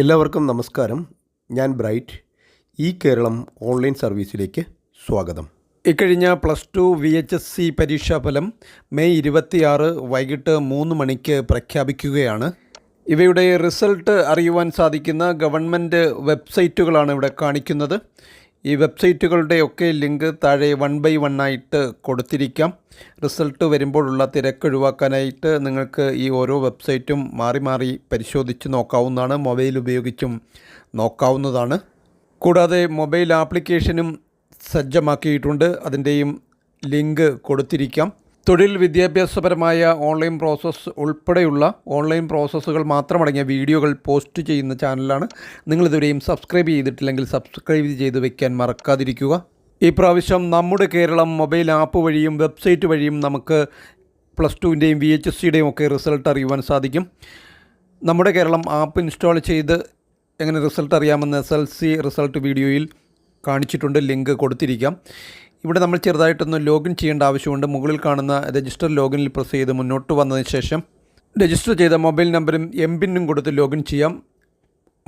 എല്ലാവർക്കും നമസ്കാരം. ഞാൻ ബ്രൈറ്റ്. ഈ കേരളം ഓൺലൈൻ സർവീസിലേക്ക് സ്വാഗതം. ഇക്കഴിഞ്ഞ +2 VHSC പരീക്ഷാഫലം മെയ് 26 വൈകിട്ട് 3 മണിക്ക് പ്രഖ്യാപിക്കുകയാണ്. ഇവയുടെ റിസൾട്ട് അറിയുവാൻ സാധിക്കുന്ന ഗവൺമെൻറ് വെബ്സൈറ്റുകളാണ് ഇവിടെ കാണിക്കുന്നത്. ഈ വെബ്സൈറ്റുകളുടെയൊക്കെ ലിങ്ക് താഴെ 1 by 1 ആയിട്ട് കൊടുത്തിരിക്കാം. റിസൾട്ട് വരുമ്പോഴുള്ള തിരക്ക് ഒഴിവാക്കാനായിട്ട് നിങ്ങൾക്ക് ഈ ഓരോ വെബ്സൈറ്റും മാറി മാറി പരിശോധിച്ച് നോക്കാവുന്നതാണ്. മൊബൈൽ ഉപയോഗിച്ചും നോക്കാവുന്നതാണ്. കൂടാതെ മൊബൈൽ ആപ്ലിക്കേഷനും സജ്ജമാക്കിയിട്ടുണ്ട്. അതിൻ്റെയും ലിങ്ക് കൊടുത്തിരിക്കാം. തൊഴിൽ വിദ്യാഭ്യാസപരമായ ഓൺലൈൻ പ്രോസസ്സ് ഉൾപ്പെടെയുള്ള ഓൺലൈൻ പ്രോസസ്സുകൾ മാത്രമടങ്ങിയ വീഡിയോകൾ പോസ്റ്റ് ചെയ്യുന്ന ചാനലാണ്. നിങ്ങളിതുവരെയും സബ്സ്ക്രൈബ് ചെയ്തിട്ടില്ലെങ്കിൽ സബ്സ്ക്രൈബ് ചെയ്ത് വയ്ക്കാൻ മറക്കാതിരിക്കുക. ഈ പ്രാവശ്യം നമ്മുടെ കേരളം മൊബൈൽ ആപ്പ് വഴിയും വെബ്സൈറ്റ് വഴിയും നമുക്ക് +2ൻ്റെയും VHSCയുടെയും ഒക്കെ റിസൾട്ട് അറിയുവാൻ സാധിക്കും. നമ്മുടെ കേരളം ആപ്പ് ഇൻസ്റ്റാൾ ചെയ്ത് എങ്ങനെ റിസൾട്ട് അറിയാമെന്ന് SLC റിസൾട്ട് വീഡിയോയിൽ കാണിച്ചിട്ടുണ്ട്. ലിങ്ക് കൊടുത്തിരിക്കാം. ഇവിടെ നമ്മൾ ചെറുതായിട്ടൊന്ന് ലോഗിൻ ചെയ്യേണ്ട ആവശ്യമുണ്ട്. മുകളിൽ കാണുന്ന രജിസ്റ്റർ ലോഗിനിൽ പ്രസ് ചെയ്ത് മുന്നോട്ട് വന്നതിന് ശേഷം രജിസ്റ്റർ ചെയ്ത മൊബൈൽ നമ്പറും MPIN കൊടുത്ത് ലോഗിൻ ചെയ്യാം.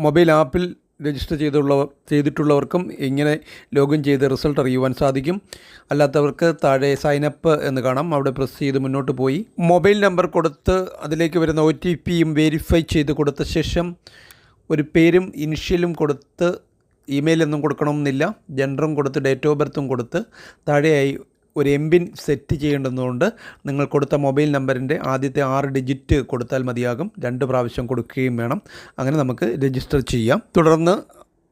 മൊബൈൽ ആപ്പിൽ രജിസ്റ്റർ ചെയ്തിട്ടുള്ളവർക്കും ഇങ്ങനെ ലോഗിൻ ചെയ്ത് റിസൾട്ട് അറിയുവാൻ സാധിക്കും. അല്ലാത്തവർക്ക് താഴെ സൈനപ്പ് എന്ന് കാണാം. അവിടെ പ്രസ് ചെയ്ത് മുന്നോട്ട് പോയി മൊബൈൽ നമ്പർ കൊടുത്ത് അതിലേക്ക് വരുന്ന OTPയും വെരിഫൈ ചെയ്ത് കൊടുത്ത ശേഷം ഒരു പേരും ഇനിഷ്യലും കൊടുത്ത് ഇമെയിലൊന്നും കൊടുക്കണമെന്നില്ല. ജെൻഡറും കൊടുത്ത് ഡേറ്റ് ഓഫ് ബർത്തും കൊടുത്ത് താഴെയായി ഒരു MPIN സെറ്റ് ചെയ്യേണ്ടതുകൊണ്ട് നിങ്ങൾ കൊടുത്ത മൊബൈൽ നമ്പറിൻ്റെ ആദ്യത്തെ 6 ഡിജിറ്റ് കൊടുത്താൽ മതിയാകും. 2 പ്രാവശ്യം കൊടുക്കുകയും വേണം. അങ്ങനെ നമുക്ക് രജിസ്റ്റർ ചെയ്യാം. തുടർന്ന്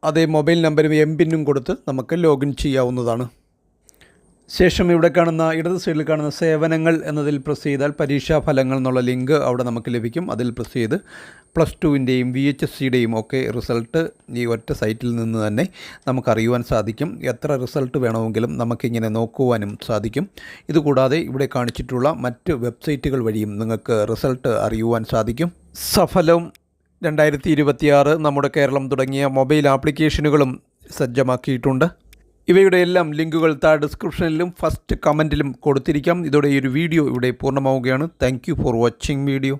അതേ മൊബൈൽ നമ്പറും MPIനും കൊടുത്ത് നമുക്ക് ലോഗിൻ ചെയ്യാവുന്നതാണ്. ശേഷം ഇവിടെ കാണുന്ന ഇടത് സൈഡിൽ കാണുന്ന സേവനങ്ങൾ എന്നതിൽ പ്രസ് ചെയ്താൽ പരീക്ഷാ ഫലങ്ങൾ എന്നുള്ള ലിങ്ക് അവിടെ നമുക്ക് ലഭിക്കും. അതിൽ പ്രസ് ചെയ്ത് +2ൻ്റെയും VHSCയുടെയും ഒക്കെ റിസൾട്ട് ഈ ഒറ്റ സൈറ്റിൽ നിന്ന് തന്നെ നമുക്കറിയുവാൻ സാധിക്കും. എത്ര റിസൾട്ട് വേണമെങ്കിലും നമുക്കിങ്ങനെ നോക്കുവാനും സാധിക്കും. ഇതുകൂടാതെ ഇവിടെ കാണിച്ചിട്ടുള്ള മറ്റ് വെബ്സൈറ്റുകൾ വഴിയും നിങ്ങൾക്ക് റിസൾട്ട് അറിയുവാൻ സാധിക്കും. സഫലം 2026 നമ്മുടെ കേരളം തുടങ്ങിയ മൊബൈൽ ആപ്ലിക്കേഷനുകളും സജ്ജമാക്കിയിട്ടുണ്ട്. ഇവയുടെ എല്ലാം ലിങ്കുകൾ താഴെ ഡിസ്ക്രിപ്ഷനിലും ഫസ്റ്റ് കമൻറ്റിലും കൊടുത്തിരിക്കാം. ഇതോടെ ഈ ഒരു വീഡിയോ ഇവിടെ പൂർണ്ണമാവുകയാണ്. Thank you for watching video.